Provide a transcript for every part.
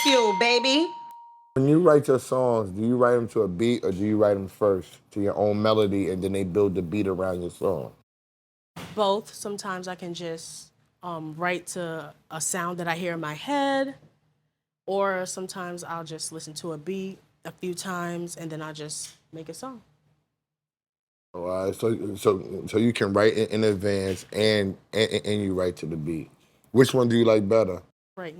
Bagfuel, baby. When you write your songs, do you write them to a beat or do you write them first to your own melody and then they build the beat around your song? Both. Sometimes I can just write to a sound that I hear in my head, or sometimes I'll just listen to a beat a few times and then I'll just make a song. All right, so you can write in advance and you write to the beat. Which one do you like better? Right.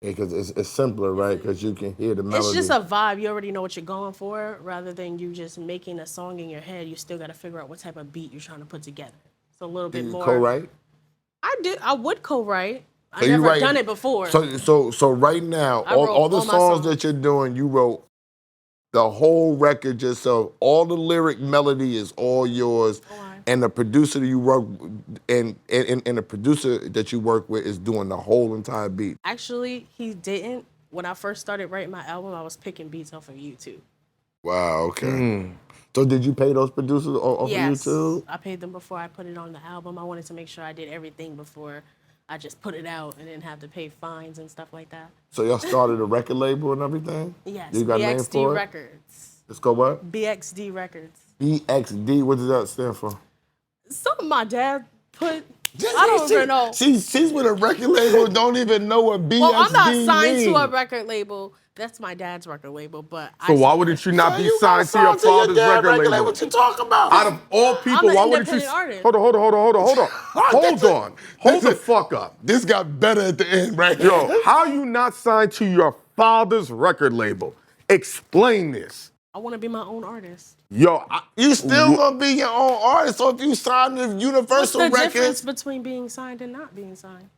Because it's simpler, right? Because you can hear the melody. It's just a vibe. You already know what you're going for, rather than you just making a song in your head. You still got to figure out what type of beat you're trying to put together. It's a little Do bit you more. co-write? I would co-write. So I never done it before. So right now, all the all my songs songs. that you're doing, you wrote the whole record yourself. All the lyric melody is all yours. And the producer that you work and the producer that you work with is doing the whole entire beat. Actually, he didn't. When I first started writing my album, I was picking beats off of YouTube. Wow, okay. So did you pay those producers off of YouTube? I paid them before I put it on the album. I wanted to make sure I did everything before I just put it out and didn't have to pay fines and stuff like that. So y'all started a record label and everything? Yes, You got a name BXD for it? Records. It's called what? BXD Records. BXD, what does that stand for? Something my dad put. I don't even know. She's with a record label, don't even know what BXD Well, I'm not signed means. to a record label. That's my dad's record label, but So why wouldn't you not be signed to your father's record label? What you talking about? Out of all people, why wouldn't you? Artist. Hold on. Hold the fuck up. This got better at the end, right? Yo, how you not signed to your father's record label? Explain this. I want to be my own artist. Yo, you still gonna be your own artist. So if you sign to Universal What's the Records, difference between being signed and not being signed?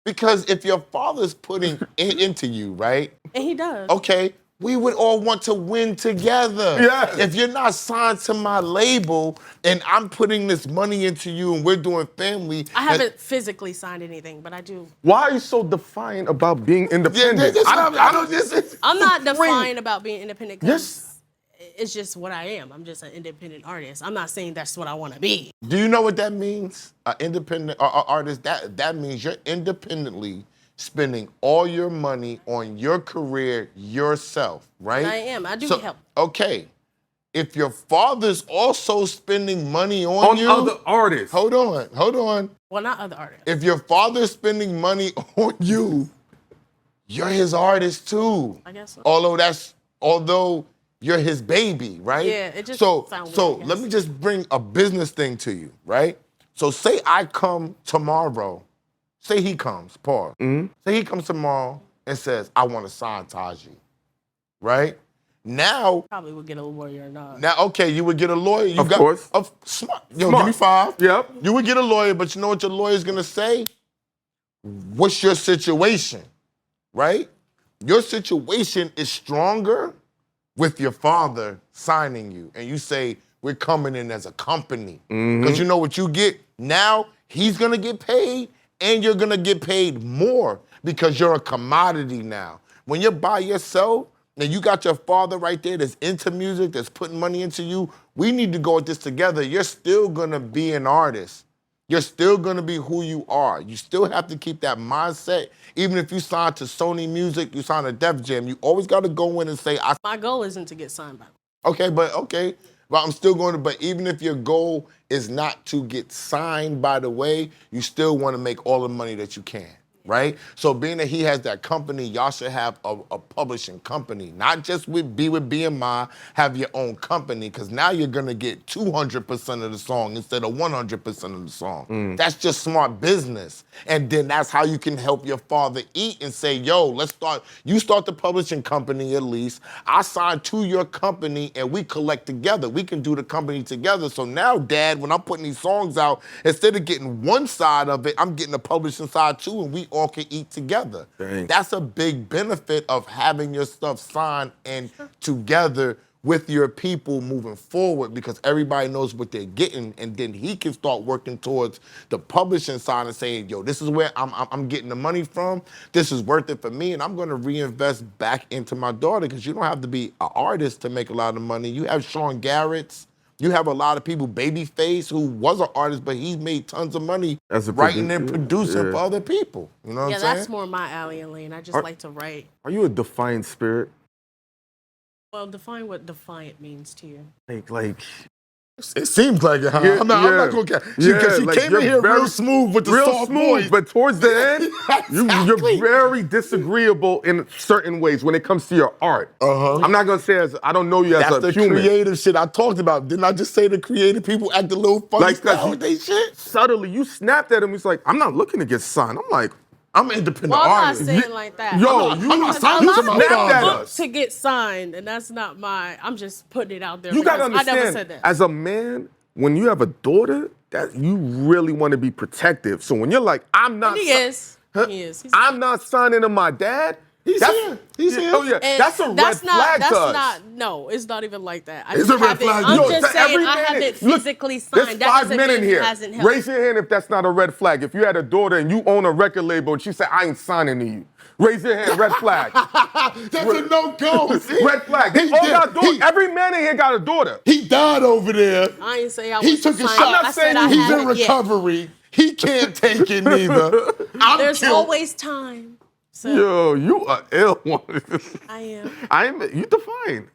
because if your father's putting into you, right? And he does. Okay, we would all want to win together. Yeah. If you're not signed to my label and I'm putting this money into you and we're doing family. I haven't physically signed anything, but I do. why are you so defiant about being independent? I'm not defiant about being independent. Yes. It's just what I am. I'm just an independent artist. I'm not saying that's what I want to be. Do you know what that means? An independent artist, that means you're independently spending all your money on your career yourself, right? I am. I do help. Okay. If your father's also spending money on you. Other artists. Hold on. Well, not other artists. If your father's spending money on you, you're his artist too. I guess so. Although you're his baby, right? Yeah, it just sounds weird, So let me just bring a business thing to you, right? So say I come tomorrow. Say he comes, Paul. Say he comes tomorrow and says, I want to sign Taji, right? Now, probably would get a lawyer or not. Now, okay, you would get a lawyer. Of course. Smart. Yo, give me 5. Yep. You would get a lawyer, but you know what your lawyer's gonna say? What's your situation, right? Your situation is stronger with your father signing you. And you say, we're coming in as a company. Because you know what you get? Now, he's gonna get paid and you're gonna get paid more because you're a commodity now. When you're by yourself, and you got your father right there that's into music, that's putting money into you, we need to go at this together. You're still gonna be an artist. You're still gonna be who you are. You still have to keep that mindset. Even if you sign to Sony Music, you sign to Def Jam, you always gotta go in and say, My goal isn't to get signed by them. Okay, but I'm still going to, but even if your goal is not to get signed, by the way, you still wanna make all the money that you can. Right? So being that he has that company, y'all should have a publishing company. Not just with BMI, have your own company, because now you're gonna get 200% of the song instead of 100% of the song. That's just smart business. And then that's how you can help your father eat and say, yo, you start the publishing company at least. I sign to your company and we collect together. We can do the company together. So now, Dad, when I'm putting these songs out, instead of getting one side of it, I'm getting the publishing side too, and we all can eat together. Dang. That's a big benefit of having your stuff signed and together with your people moving forward, because everybody knows what they're getting, and then he can start working towards the publishing side and saying, yo, this is where I'm getting the money from, this is worth it for me, and I'm gonna reinvest back into my daughter, because you don't have to be an artist to make a lot of money. You have Sean Garrett's, You have a lot of people, Babyface, who was an artist, but he's made tons of money As a writing and producer, producing yeah. for other people. You know what Yeah, I'm saying? that's more my alley and lane. I just like to write. Are you a defiant spirit? Well, define what defiant means to you. Like It seems like it, huh? Yeah, I'm not yeah. gonna. Yeah, She like, came you're in here very- real smooth with the real soft smooth, voice. but towards the end, Exactly. you're very disagreeable in certain ways when it comes to your art. I'm not gonna say I don't know you as That's a the human. creative shit I talked about. Didn't I just say the creative people act a little funny Like, 'cause style you- with they shit? Subtly, you snapped at him. He's like, I'm not looking to get signed. I'm like, I'm an independent Well, I'm not artist. saying like that. yo, I'm not A signing lot to of my people snapped at father. book to get signed, and that's not my. I'm just putting it out there. you gotta because I never understand, said that. as a man, when you have a daughter, that you really want to be protective. So when you're like, I'm not, He si- is. Huh? He is. He's- I'm not signing to my dad. He's here. He's here. Oh yeah, And that's a red flag that's to us. not. No, it's not even like that. I It's just a red haven't- flag. I'm Yo, just to saying every I man- haven't look, physically There's signed. That 5 doesn't men in mean here. it hasn't helped. Raise your hand if that's not a red flag. If you had a daughter and you own a record label and she said, I ain't signing to you. Raise your hand, red flag. That's a no-go. Red flag. They all got daughters. Every man in here got a daughter. He died over there. I ain't say I He was took a signed. shot. I'm not I saying said I He's in haven't yet. recovery. He can't take it neither. I'm There's killed. always time. So Yo, you are ill one. I am. You define.